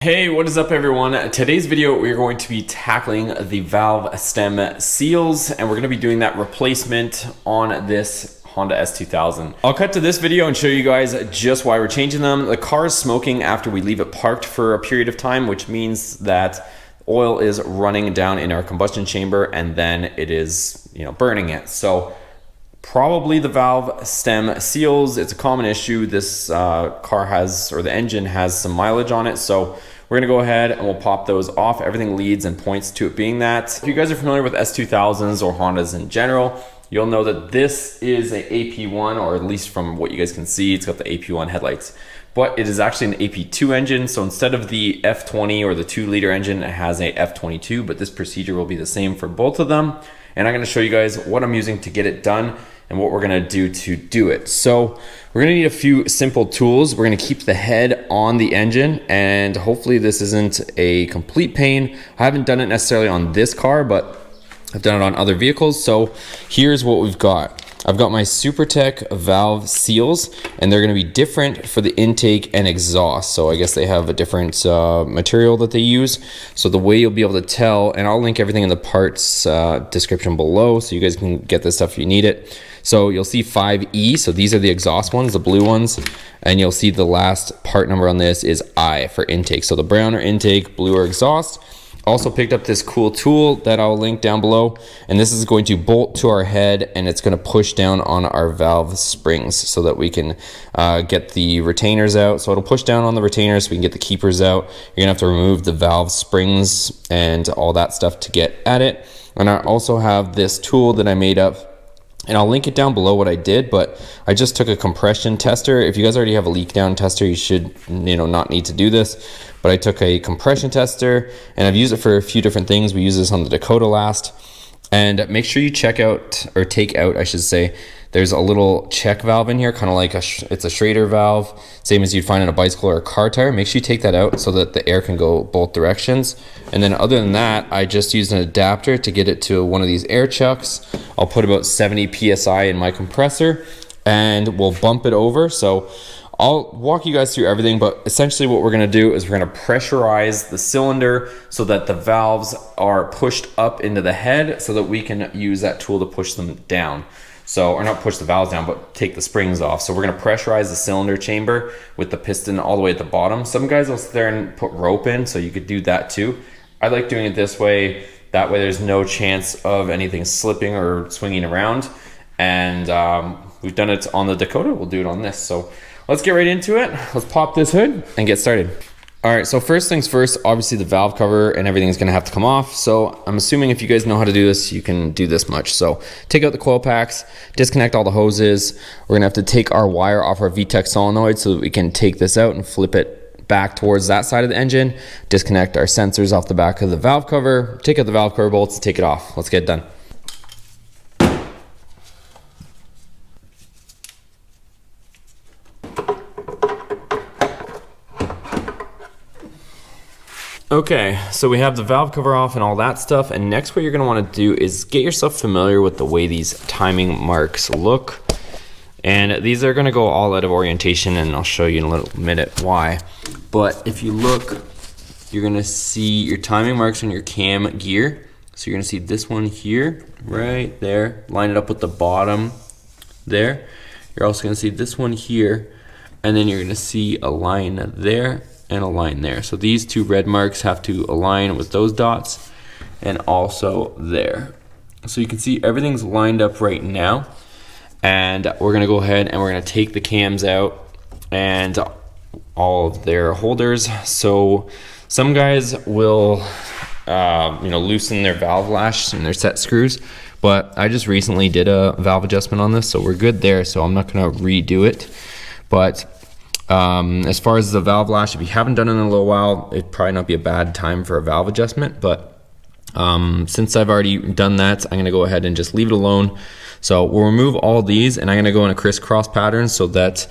Hey, what is up everyone? Today's video we're going to be tackling the valve stem seals, and we're going to be doing that replacement on this Honda S2000. I'll cut to this video and show you guys just why we're changing them. The car is smoking after we leave it parked for a period of time, which means that oil is running down in our combustion chamber and then it is, burning it. So probably the valve stem seals. It's a common issue. This car has, or the engine has, some mileage on it, so we're gonna go ahead and we'll pop those off. Everything leads and points to it being that. If you guys are familiar with S2000s or Hondas in general, you'll know that this is a AP1, or at least from what you guys can see, it's got the AP1 headlights, but it is actually an AP2 engine. So instead of the F20 or the 2-liter engine, it has a F22, but this procedure will be the same for both of them. And I'm gonna show you guys what I'm using to get it done and what we're gonna do to do it. So we're gonna need a few simple tools. We're gonna keep the head on the engine, and hopefully this isn't a complete pain. I haven't done it necessarily on this car, but I've done it on other vehicles. So here's what we've got. I've got my supertech valve seals, and they're gonna be different for the intake and exhaust. So I guess they have a different material that they use. So the way you'll be able to tell, and I'll link everything in the parts description below so you guys can get this stuff if you need it. So you'll see 5E, so these are the exhaust ones, the blue ones, and you'll see the last part number on this is I for intake. So the brown are intake, blue are exhaust. Also picked up this cool tool that I'll link down below, and this is going to bolt to our head, and it's going to push down on our valve springs so that we can get the retainers out. So it'll push down on the retainers so we can get the keepers out. You're gonna have to remove the valve springs and all that stuff to get at it. And I also have this tool that I made up, and I'll link it down below what I did, but I just took a compression tester. If you guys already have a leak down tester, you should not need to do this. But I took a compression tester, and I've used it for a few different things. We use this on the Dakota last. And make sure you check out, or take out, I should say, there's a little check valve in here, kind of like it's a Schrader valve, same as you'd find in a bicycle or a car tire. Make sure you take that out so that the air can go both directions. And then other than that, I just used an adapter to get it to one of these air chucks. I'll put about 70 PSI in my compressor, and we'll bump it over. So I'll walk you guys through everything, but essentially what we're gonna do is we're gonna pressurize the cylinder so that the valves are pushed up into the head so that we can use that tool to push them down. So, or not push the valves down, but take the springs off. So we're gonna pressurize the cylinder chamber with the piston all the way at the bottom. Some guys will sit there and put rope in, so you could do that too. I like doing it this way. That way there's no chance of anything slipping or swinging around. And we've done it on the Dakota, we'll do it on this. So let's get right into it. Let's pop this hood and get started. All right, so first things first, obviously the valve cover and everything's gonna have to come off. So I'm assuming if you guys know how to do this, you can do this much. So take out the coil packs, disconnect all the hoses. We're gonna have to take our wire off our VTEC solenoid so that we can take this out and flip it back towards that side of the engine. Disconnect our sensors off the back of the valve cover, take out the valve cover bolts, and take it off. Let's get it done. Okay, so we have the valve cover off and all that stuff, and next what you're going to want to do is get yourself familiar with the way these timing marks look. And these are going to go all out of orientation, and I'll show you in a little minute why. But if you look, you're going to see your timing marks on your cam gear. So you're going to see this one here, right there, line it up with the bottom there. You're also going to see this one here, and then you're going to see a line there and a line there. So these two red marks have to align with those dots, and also there. So you can see everything's lined up right now, and we're gonna go ahead and we're gonna take the cams out and all of their holders. So some guys will loosen their valve lash and their set screws, but I just recently did a valve adjustment on this, so we're good there. So I'm not gonna redo it. But as far as the valve lash, if you haven't done it in a little while, it'd probably not be a bad time for a valve adjustment. But since I've already done that, I'm gonna go ahead and just leave it alone. So we'll remove all these, and I'm gonna go in a crisscross pattern so that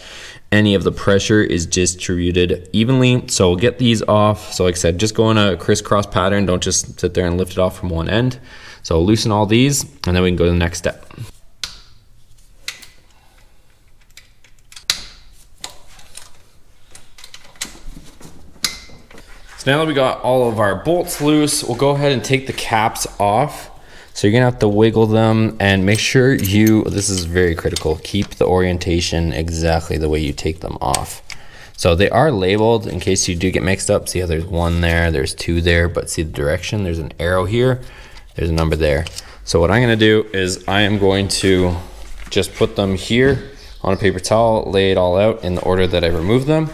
any of the pressure is distributed evenly. So we'll get these off. So like I said, just go in a crisscross pattern. Don't just sit there and lift it off from one end. So loosen all these, and then we can go to the next step. So now that we got all of our bolts loose, we'll go ahead and take the caps off. So you're gonna have to wiggle them and make sure this is very critical, keep the orientation exactly the way you take them off. So they are labeled in case you do get mixed up. See how there's one there, there's two there, but see the direction, there's an arrow here, there's a number there. So what I'm gonna do is I am going to just put them here on a paper towel, lay it all out in the order that I removed them.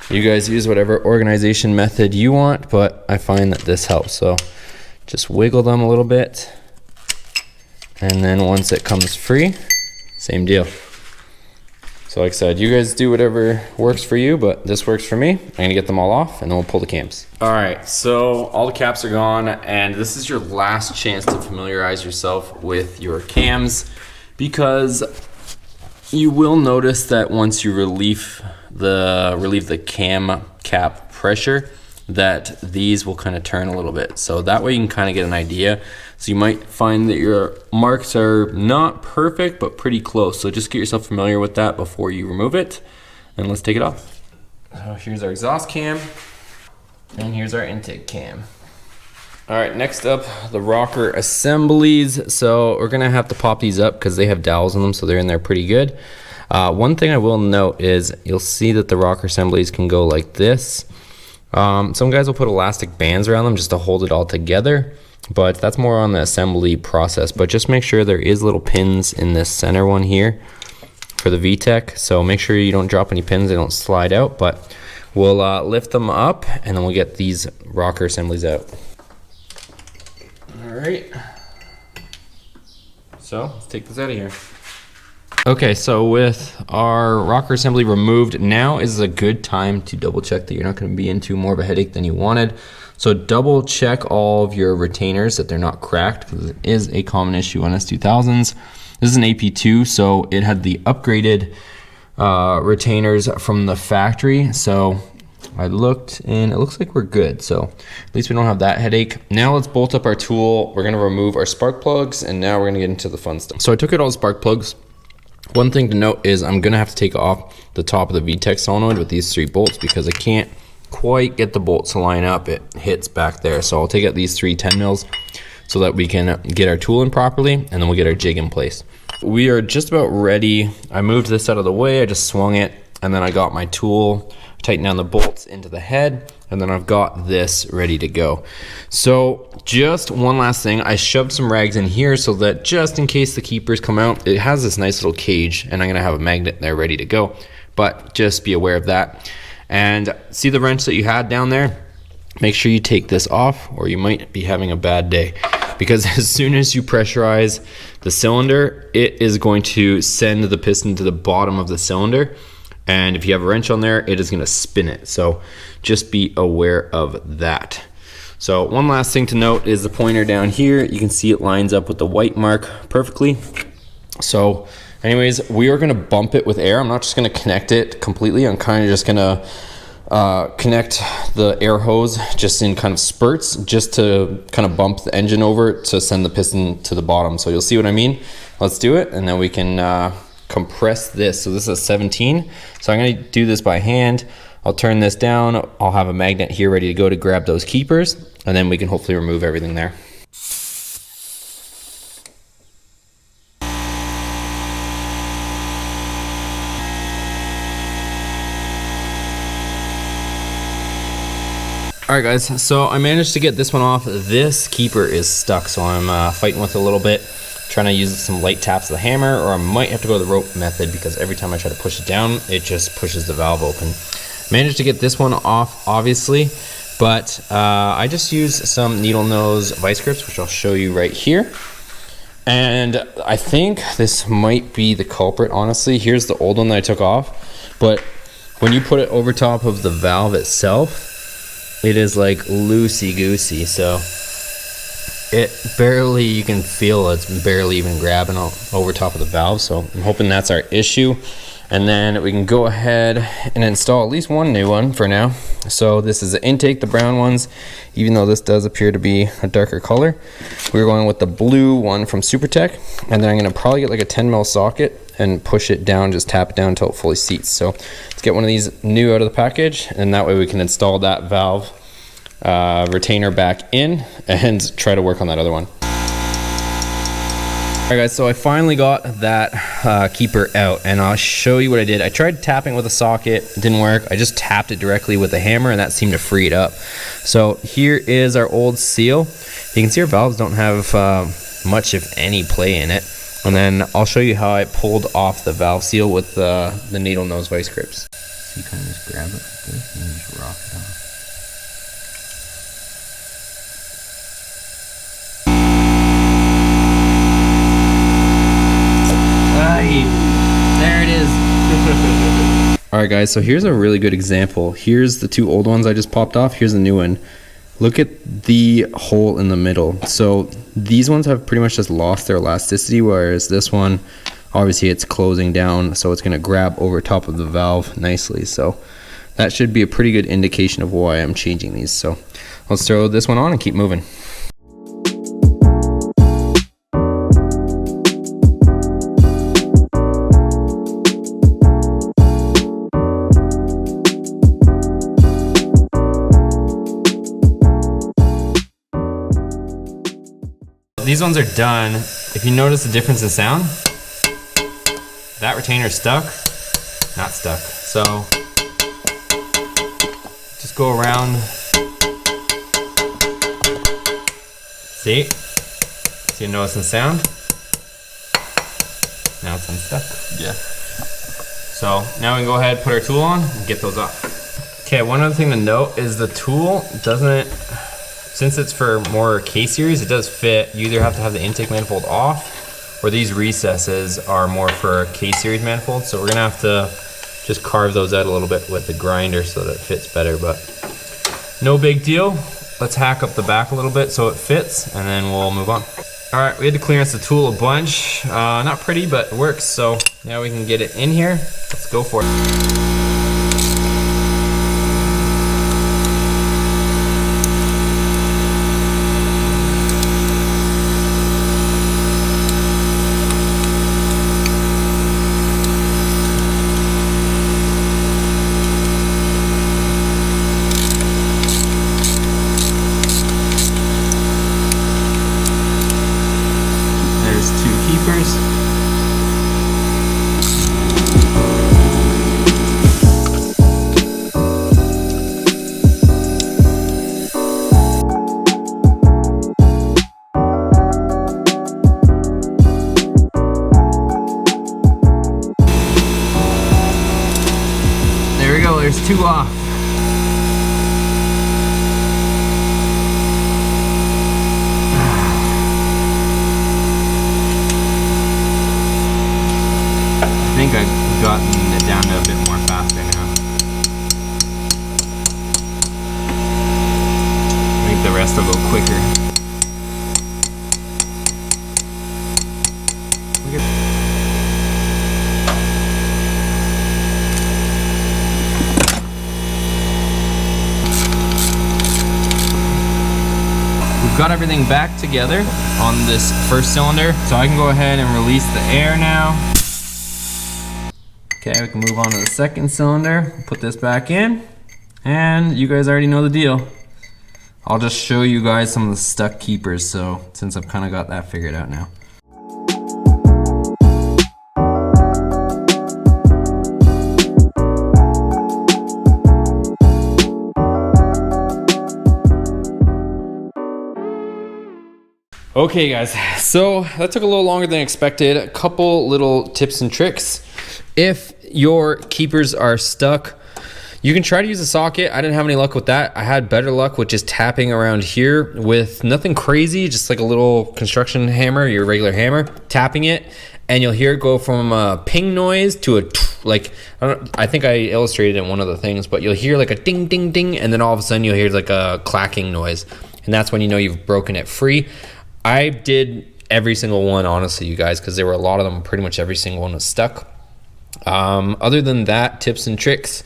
You guys use whatever organization method you want, but I find that this helps. So just wiggle them a little bit. And then once it comes free, same deal. So like I said, you guys do whatever works for you, but this works for me. I'm gonna get them all off and then we'll pull the cams. All right, so all the caps are gone and this is your last chance to familiarize yourself with your cams, because you will notice that once you relieve the cam cap pressure, that these will kind of turn a little bit. So that way you can kind of get an idea. So you might find that your marks are not perfect, but pretty close. So just get yourself familiar with that before you remove it. And let's take it off. So here's our exhaust cam, and here's our intake cam. All right, next up, the rocker assemblies. So we're gonna have to pop these up because they have dowels in them, so they're in there pretty good. One thing I will note is you'll see that the rocker assemblies can go like this. Some guys will put elastic bands around them just to hold it all together, but that's more on the assembly process. But just make sure there is little pins in this center one here for the VTEC, so make sure you don't drop any pins, they don't slide out. But we'll lift them up and then we'll get these rocker assemblies out. All right, so let's take this out of here. Okay, so with our rocker assembly removed, now is a good time to double check that you're not going to be into more of a headache than you wanted. So double check all of your retainers that they're not cracked, because it is a common issue on S2000s. This is an AP2, so it had the upgraded retainers from the factory. So I looked and it looks like we're good. So at least we don't have that headache. Now let's bolt up our tool. We're going to remove our spark plugs, and now we're going to get into the fun stuff. So I took out all the spark plugs. One thing to note is I'm gonna have to take off the top of the VTEC solenoid with these 3 bolts because I can't quite get the bolts to line up. It hits back there. So I'll take out these 3 10 mils so that we can get our tool in properly, and then we'll get our jig in place. We are just about ready. I moved this out of the way, I just swung it, and then I got my tool, tighten down the bolts into the head, and then I've got this ready to go. So just one last thing, I shoved some rags in here so that just in case the keepers come out, it has this nice little cage, and I'm gonna have a magnet there ready to go, but just be aware of that. And see the wrench that you had down there? Make sure you take this off or you might be having a bad day, because as soon as you pressurize the cylinder, it is going to send the piston to the bottom of the cylinder. And if you have a wrench on there, it is going to spin it. So just be aware of that. So one last thing to note is the pointer down here. You can see it lines up with the white mark perfectly. So anyways, we are going to bump it with air. I'm not just going to connect it completely. I'm kind of just going to connect the air hose just in kind of spurts, just to kind of bump the engine over to send the piston to the bottom. So you'll see what I mean. Let's do it, and then we can compress this. So this is a 17, so I'm going to do this by hand. I'll turn this down, I'll have a magnet here ready to go to grab those keepers, and then we can hopefully remove everything there. Alright guys, so I managed to get this one off. This keeper is stuck, so I'm fighting with it a little bit, trying to use some light taps of the hammer, or I might have to go the rope method because every time I try to push it down, it just pushes the valve open. Managed to get this one off, obviously, but I just used some needle nose vice grips, which I'll show you right here. And I think this might be the culprit, honestly. Here's the old one that I took off, but when you put it over top of the valve itself, it is like loosey-goosey, so it barely, you can feel it's barely even grabbing over top of the valve. So I'm hoping that's our issue, and then we can go ahead and install at least one new one for now. So this is the intake, the brown ones, even though this does appear to be a darker color. We're going with the blue one from Supertech, and then I'm going to probably get like a 10 mil socket and push it down, just tap it down until it fully seats. So let's get one of these new out of the package, and that way we can install that valve retainer back in and try to work on that other one. All right guys, so I finally got that keeper out, and I'll show you what I did. I tried tapping with a socket, it didn't work. I just tapped it directly with a hammer, and that seemed to free it up. So here is our old seal. You can see our valves don't have much, if any, play in it. And then I'll show you how I pulled off the valve seal with the needle nose vice grips. So you kind of just grab it like this and just rock it off. There it is. Alright guys, so here's a really good example. Here's the two old ones I just popped off. Here's the new one. Look at the hole in the middle. So these ones have pretty much just lost their elasticity, whereas this one, obviously it's closing down, so it's going to grab over top of the valve nicely. So that should be a pretty good indication of why I'm changing these. So let's throw this one on and keep moving. These ones are done. If you notice the difference in sound, that retainer's stuck, not stuck. So just go around. See? So you notice the sound? Now it's unstuck. Yeah. So now we can go ahead, put our tool on, and get those off. Okay, one other thing to note is the tool doesn't, since it's for more K series, it does fit. You either have to have the intake manifold off, or these recesses are more for K series manifold. So we're gonna have to just carve those out a little bit with the grinder so that it fits better, but no big deal. Let's hack up the back a little bit so it fits, and then we'll move on. All right, we had to clearance the tool a bunch. Not pretty, but it works. So now we can get it in here. Let's go for it. There we go, there's two off. I think I've gotten it down to a bit more faster now. I think the rest will go quicker. Look at got everything back together on this first cylinder, so I can go ahead and release the air now. Okay, we can move on to the second cylinder, put this back in, and you guys already know the deal. I'll just show you guys some of the stuck keepers, so since I've kind of got that figured out now. Okay guys, so that took a little longer than expected. A couple little tips and tricks. If your keepers are stuck, you can try to use a socket. I didn't have any luck with that. I had better luck with just tapping around here with nothing crazy, just like a little construction hammer, your regular hammer, tapping it, and you'll hear it go from a ping noise to a like, I think I illustrated it in one of the things, but you'll hear like a ding, ding, ding, and then all of a sudden you'll hear like a clacking noise. And that's when you know you've broken it free. I did every single one, honestly, you guys, because there were a lot of them. Pretty much every single one was stuck. Other than that, tips and tricks,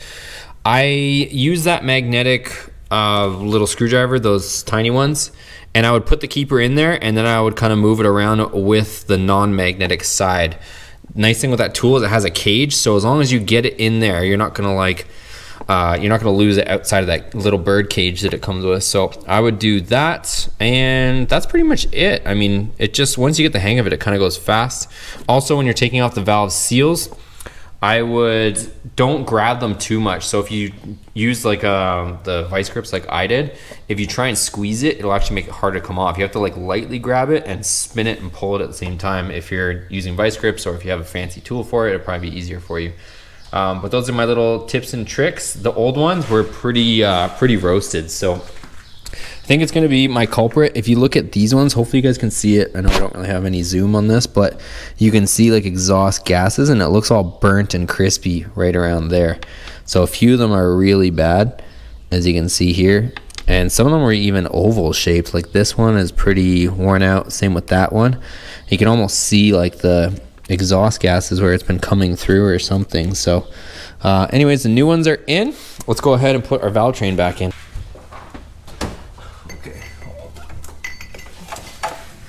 I use that magnetic little screwdriver, those tiny ones, and I would put the keeper in there, and then I would kind of move it around with the non-magnetic side. Nice thing with that tool is it has a cage, so as long as you get it in there, you're not gonna like you're not going to lose it outside of that little bird cage that it comes with. So I would do that, and that's pretty much it. I mean, it just, once you get the hang of it, it kind of goes fast. Also, when you're taking off the valve seals, don't grab them too much. So if you use like the vice grips like I did, if you try and squeeze it, it'll actually make it hard to come off. You have to like lightly grab it and spin it and pull it at the same time. If you're using vice grips, or if you have a fancy tool for it, it'll probably be easier for you. But those are my little tips and tricks. The old ones were pretty roasted, so I think it's going to be my culprit. If you look at these ones, hopefully you guys can see it. I know I don't really have any zoom on this, but you can see like exhaust gases, and it looks all burnt and crispy right around there. So a few of them are really bad, as you can see here, and some of them are even oval shaped. Like this one is pretty worn out, same with that one. You can almost see like the exhaust gases where it's been coming through or something. So anyways, the new ones are in. Let's go ahead and put our valve train back in.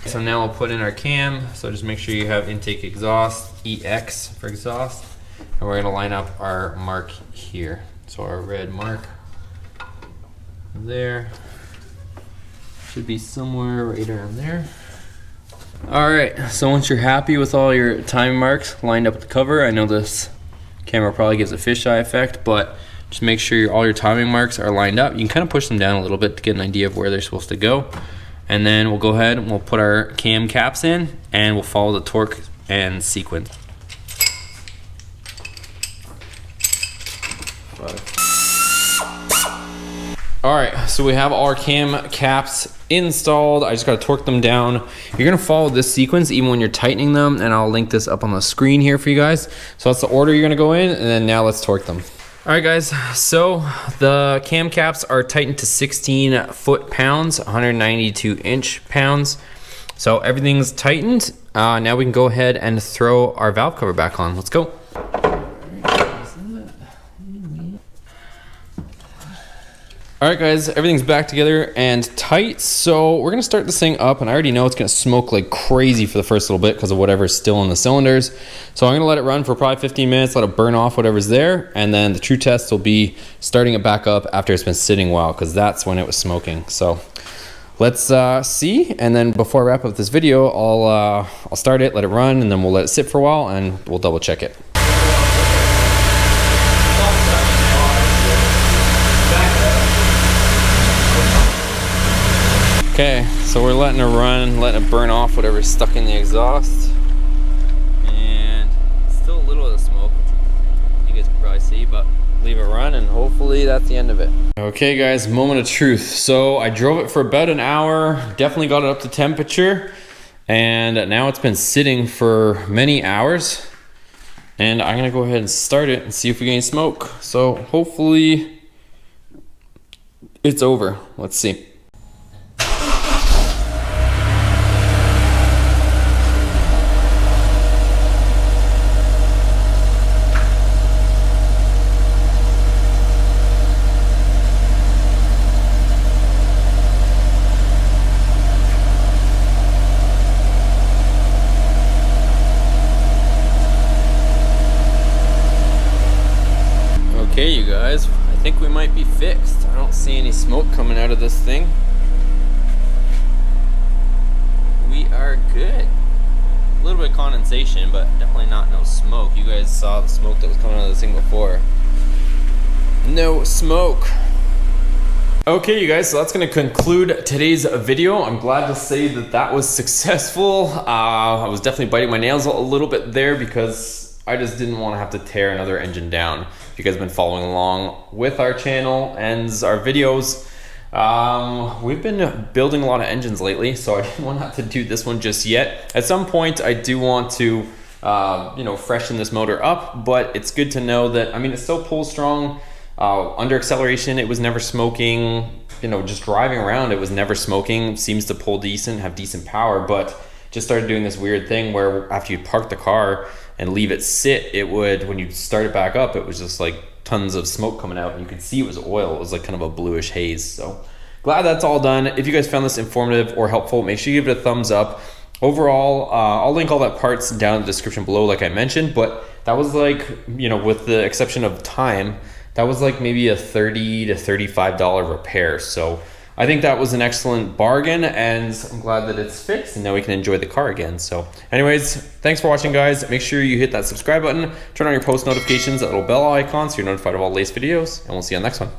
So now we'll put in our cam. So just make sure you have intake exhaust, EX for exhaust. And we're gonna line up our mark here. So our red mark there should be somewhere right around there. All right, so once you're happy with all your timing marks lined up with the cover, I know this camera probably gives a fisheye effect, but just make sure all your timing marks are lined up. You can kind of push them down a little bit to get an idea of where they're supposed to go. And then we'll go ahead and we'll put our cam caps in, and we'll follow the torque and sequence. All right, so we have all our cam caps installed. I just gotta torque them down. You're gonna follow this sequence even when you're tightening them, and I'll link this up on the screen here for you guys. So that's the order you're gonna go in, and then now let's torque them. All right guys, so the cam caps are tightened to 16 foot-pounds, 192 inch-pounds. So everything's tightened. Now we can go ahead and throw our valve cover back on. Let's go. All right guys, everything's back together and tight. So we're gonna start this thing up, and I already know it's gonna smoke like crazy for the first little bit because of whatever's still in the cylinders. So I'm gonna let it run for probably 15 minutes, let it burn off whatever's there, and then the true test will be starting it back up after it's been sitting a while, because that's when it was smoking. So let's see, and then before I wrap up this video, I'll start it, let it run, and then we'll let it sit for a while, and we'll double check it. Okay, so we're letting it run, letting it burn off whatever's stuck in the exhaust. And still a little of the smoke, you guys can probably see, but leave it run and hopefully that's the end of it. Okay guys, moment of truth. So I drove it for about an hour, definitely got it up to temperature, and now it's been sitting for many hours. And I'm gonna go ahead and start it and see if we get any smoke. So hopefully it's over. Let's see. Okay, you guys, I think we might be fixed. I don't see any smoke coming out of this thing. We are good. A little bit of condensation, but definitely not no smoke. You guys saw the smoke that was coming out of this thing before. No smoke. Okay, you guys, so that's gonna conclude today's video. I'm glad to say that that was successful. I was definitely biting my nails a little bit there because I just didn't want to have to tear another engine down. If you guys have been following along with our channel and our videos, we've been building a lot of engines lately, so I didn't want to have to do this one just yet. At some point, I do want to, you know, freshen this motor up, but it's good to know that, I mean, it still pulls strong. Under acceleration, it was never smoking. You know, just driving around, it was never smoking. Seems to pull decent, have decent power, but just started doing this weird thing where after you park the car and leave it sit, it would, when you start it back up, it was just like tons of smoke coming out, and you could see it was oil. It was like kind of a bluish haze. So glad that's all done. If you guys found this informative or helpful, make sure you give it a thumbs up. Overall, I'll link all that parts down in the description below, like I mentioned, but that was like, you know, with the exception of time, that was like maybe a $30 to $35 repair. So I think that was an excellent bargain, and I'm glad that it's fixed and now we can enjoy the car again. So anyways, thanks for watching, guys. Make sure you hit that subscribe button, turn on your post notifications, that little bell icon so you're notified of all the latest videos, and we'll see you on the next one.